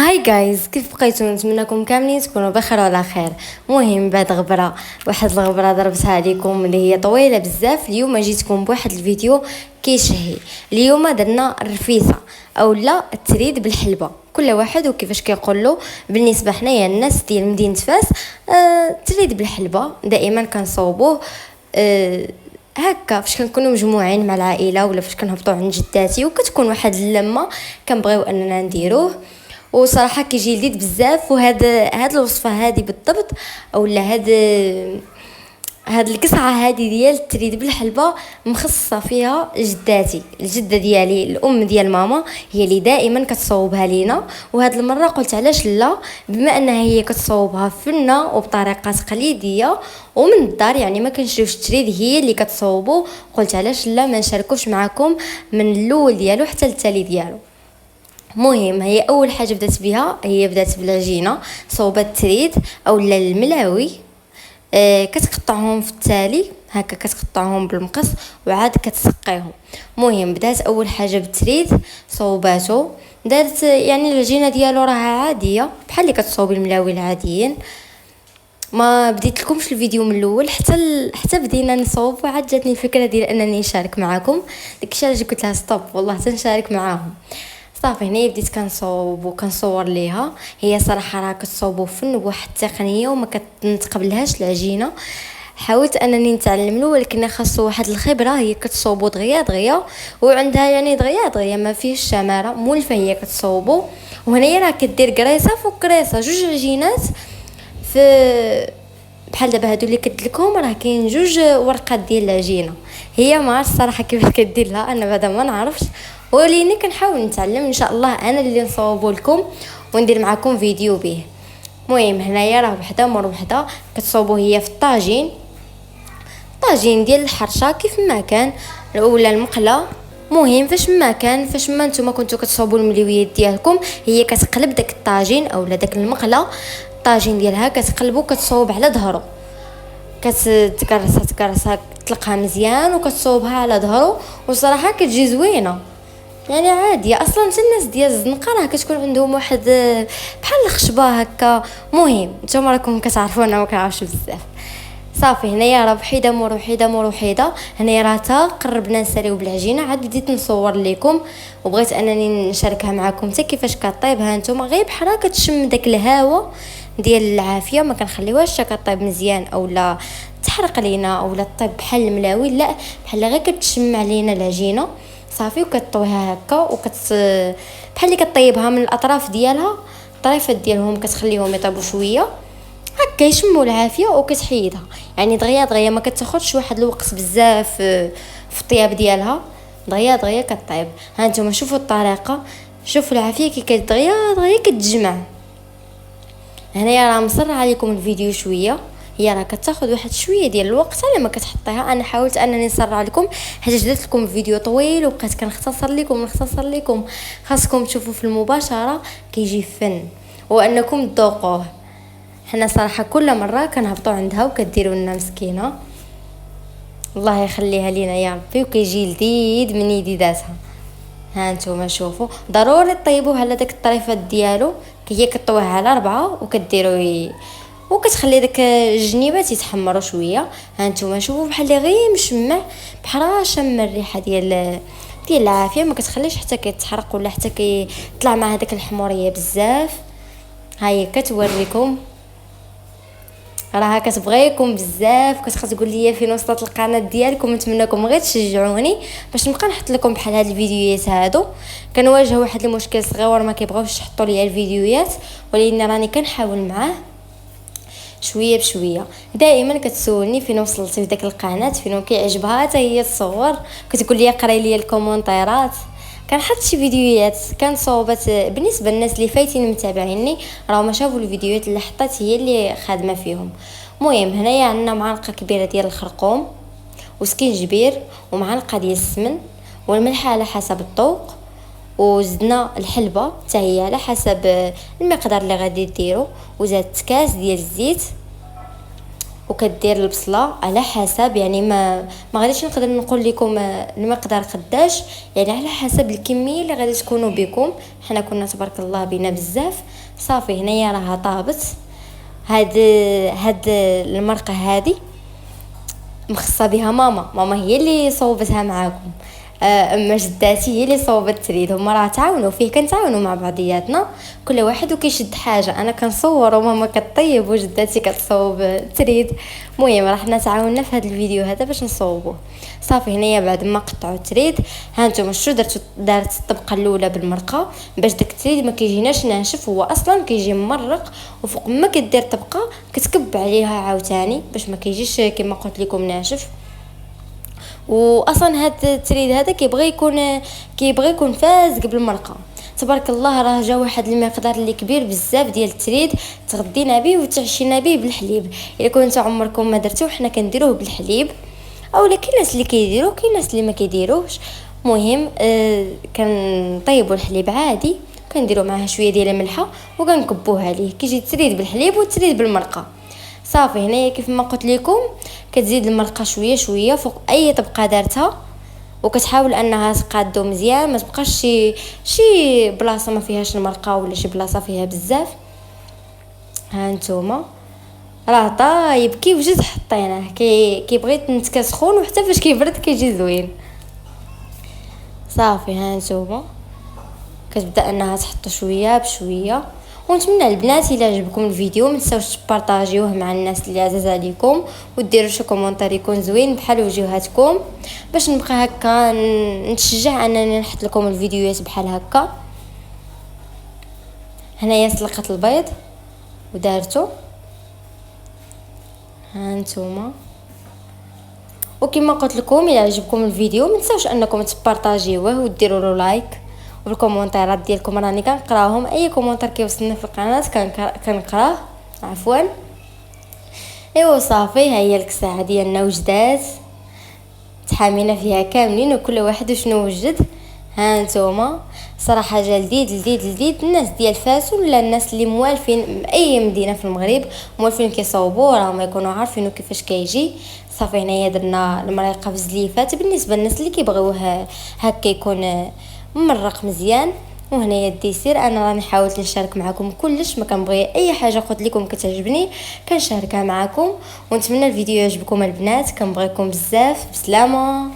هاي جايز، كيف بقيتوا؟ نتمنىكم كاملين تكونوا بخير وعلى خير. مهم بعد غبره، واحد الغبره ضربتها عليكم اللي هي طويله بزاف. اليوم جيتكم بواحد الفيديو كيشهي. اليوم درنا الرفيسه او لا التريد بالحلبه، كل واحد وكيفاش كيقول له. بالنسبه حنايا الناس ديال مدينه فاس، التريد بالحلبه دائما كنصوبوه هكا فاش كنكونوا مجموعين مع العائله، ولا فاش كنهبطوا عند جداتي وكتكون واحد اللمه كنبغيو اننا نديروه. وصراحه كيجي لذيذ بزاف. وهاد الوصفه هذه بالضبط، اولا هاد القصعه هذه ديال التريد بالحلبه مخصصه فيها جداتي، الجده ديالي الام ديال ماما هي اللي دائما كتصوبها لينا. وهاد المره قلت علاش لا، بما انها هي كتصوبها فينا وبطريقه تقليديه ومن الدار، يعني ما كنشريوش التريد، هي اللي كتصوبو. قلت علاش لا ما نشاركوش معكم من الاول ديالو حتى التالي ديالو. مهم هي اول حاجه بدات بها، هي بدات بالعجينه، صوبات التريد اولا الملاوي. كتقطعهم في التالي هكا، كتقطعهم بالمقص وعاد كتسقيهم. مهم بدات اول حاجه بالتريد، صوباتو، دارت يعني العجينه ديالو راها عاديه بحال اللي كتصوبي الملاوي العاديين. ما بديت لكمش الفيديو من الاول حتى بدينا نصوب، وعاد جاتني الفكره ديال انني نشارك معكم. داكشي علاش قلت لها ستوب والله تنشارك معاهم. صافي هنا بديت كنصوب وكنصور ليها. هي صراحه راه كتصوبوا فن واحد التقنيه وما كتقبلهاش العجينه. حاولت انني نتعلم له، ولكن خاصو واحد الخبره. هي كتصوبوا دغيا دغيا، وعندها يعني دغيا دغيا ما فيهش شماره مولفه. هي كتصوبوا، وهنايا راه كدير قريصه فوق قريصه، جوج عجينات في بحال دابا هادو اللي كدلكهم، راه كاين جوج ورقات ديال العجينه. هي ما عرفتش الصراحه كيفاش كدير لها، انا بعدا ما نعرفش، وليني كنحاول نتعلم ان شاء الله انا اللي نصوبو لكم وندير معكم فيديو به. المهم هنايا راه وحده مور وحده كتصوبو هي في الطاجين ديال الحرشه كيف ما كان، ولا المقله. مهم فاش ما نتوما كنتو كتصوبوا المليويات ديالكم، هي كتقلب داك الطاجين اولا داك المقله، الطاجين ديالها كتقلبو، كتصوب على ظهره، كتكرسها تطلقها مزيان وكتصوبها على ظهره. وصراحه كتجي زوينه، يعني عاديه اصلا. حتى الناس ديال الزنقه راه كتكون عندهم واحد بحال الخشبه هكا. مهم نتوما راكم كتعرفوا انا ما كنعرفش بزاف. صافي هنايا راه وحيده مور وحيده. هنايا راه تا قربنا نساليو بالعجينه، عاد بديت نصور لكم وبغيت انني نشاركها معكم حتى كيفاش كطيب. ها نتوما غير بحال كتشم داك الهواء ديال العافيه، ما كنخليوهاش كطيب مزيان اولا تحرق لينا اولا طيب بحال الملاوي، لا بحال غير كتشم علينا العجينه. صافي وكطويها هكا بحال اللي كطيبها من الاطراف ديالها، الطريفات ديالهم كتخليهم يطيبوا شويه هكا يشموا العافيه وكتحيدها. يعني دغيا ما كتاخذش واحد الوقت بزاف في الطياب ديالها، دغيا كطيب. ها نتوما شوفوا الطريقه، شوفوا العافيه كي دغيا كتجمع. هنايا راه مصر عليكم الفيديو شويه، هي راه كتاخذ واحد شويه ديال الوقت على ما كتحطيها. انا حاولت انني نسرع لكم حيت درت لكم فيديو طويل وبقيت كنختصر لكم. خاصكم تشوفوا في المباشره كيجي فن وانكم تذوقوه. حنا صراحه كل مره كنهبطوا عندها وكديروا لنا مسكينه، الله يخليها لينا يا ربي، وكيجي لذيذ من يديداتها. ها نتوما شوفوا ضروري طيبوه على داك الطريفات ديالو، هي كطويها على 4 وكديروا وكتخلي داك الجنيبات يتحمروا شويه. ها نتوما شوفوا بحال اللي غير مشمع، بحال شم الريحه ديال العافيه، ما كتخليش حتى كيتحرق ولا حتى كيطلع مع هذاك الحموريه بزاف. هاي كتوريكم راها كتبغيكم بزاف، كتبقى تقول لي فين وصلت القناه ديالكم. نتمنىكم غير تشجعوني باش نبقى نحط لكم بحال هاد الفيديوهات هادو. كنواجه واحد المشكل صغير، ما كيبغيوش يحطوا لي الفيديوهات، ولكن راني كنحاول معاه شويه بشويه. دائما كتسولني فين وصلتي في داك القناه، فين كيعجبها حتى هي تصور، كتقول لي قراي لي الكومونتيرات. كنحط شي فيديوهات كان صوبت بالنسبه للناس اللي فايتين متابعيني، راهو ما شافوا الفيديوهات اللي حطيت هي اللي خادمه فيهم. المهم هنايا عندنا معلقه كبيره ديال الخرقوم وسكينجبير ومعلقه ديال السمن والملح على حسب الذوق، وزدنا الحلبه حتى هي على حسب المقدار اللي غادي ديرو، وزادت كاس ديال الزيت، وكدير البصله على حسب، يعني ما غاديش نقدر نقول لكم المقدار قداش، يعني على حسب الكميه اللي غادي تكونوا بكم. حنا كنا تبارك الله بينا بزاف. صافي هنايا راها طابت. هاد المرقه هذه مخصه بها ماما هي اللي صوبتها معاكم. اما جداتي هي اللي صوبت التريد. هما راه تعاونوا فيه، كنتعاونوا مع بعضياتنا، كل واحد وكيشد حاجه. انا كنصور وماما كطيب وجداتي كتصوب التريد. المهم راه حنا تعاوننا في هذا الفيديو هذا باش نصوبوه. صافي هنايا بعد ما قطعوا التريد، ها نتوما شو دارت الطبقه الاولى بالمرقه باش داك التريد ما كيجيناش ناشف. هو اصلا كيجي ممرق، وفوق ما كدير طبقه كتكب عليها عاوتاني باش ما كيجيش كما قلت لكم ناشف. واصلا هاد التريد هذا كيبغي يكون فازق بالمرقه. تبارك الله راه جا واحد المقدار اللي كبير بزاف ديال التريد، تغدينا به وتعشينا به بالحليب. الا كنتو عمركم ما درتوه، حنا كنديروه بالحليب، او لا كاين ناس اللي كيديروه، كاين ناس اللي ما كيديروهش. المهم كنطيبوا الحليب عادي، كنديروا معاه شويه ديال الملحه وكنكبوه عليه، كيجي التريد بالحليب والتريد بالمرقه. صافي هنايا كيف ما قلت لكم كتزيد المرقه شويه شويه فوق اي طبقه دارتها، وكتحاول انها تقادو مزيان، ما تبقاش شي بلاصه ما فيهاش المرقه ولا شي بلاصه فيها بزاف. ها نتوما راه طايب كيف جيت حطيناه، كيبغي يتنتكا سخون، وحتى فاش كيبرد كيجي زوين. صافي ها نتوما كتبدا انها تحط شويه بشويه. ونتمنى البنات الا عجبكم الفيديو ما تنساوش تبارطاجيوه مع الناس اللي عزاز عليكم، وديروا شي كومونتير يكون زوين بحال وجهاتكم، باش نبقى هكا نتشجع انني نحط لكم الفيديوهات بحال هكا. هنايا سلقت البيض ودارته، ها نتوما. وكما قلت لكم الا عجبكم الفيديو ما تنساوش انكم تبارطاجيوه وديروا له لايك، والكومونتيرات ديالكم راني كنقراهم. اي كومونتير كيوصلني في القناه كنقراه عفوا. ايوا صافي ها هي الكساعه ديالنا وجدات، تحامينا فيها كاملين وكل واحد شنو وجد. ها نتوما صراحه جا لذيذ. الناس ديال فاس ولا الناس اللي موالفين اي مدينه في المغرب موالفين كيصاوبوا راهم يكونوا عارفين كيفاش كيجي. صافي هنايا درنا المريقه بزليفات بالنسبه للناس اللي كيبغيوه هكا يكون ممرق مزيان. وهنايا الديسير انا راني حاولت نشارك معكم كلش، ما كنبغي اي حاجه قلت لكم كتعجبني كنشاركها معكم. ونتمنى الفيديو يعجبكم البنات، كنبغيكم بزاف. بسلامه.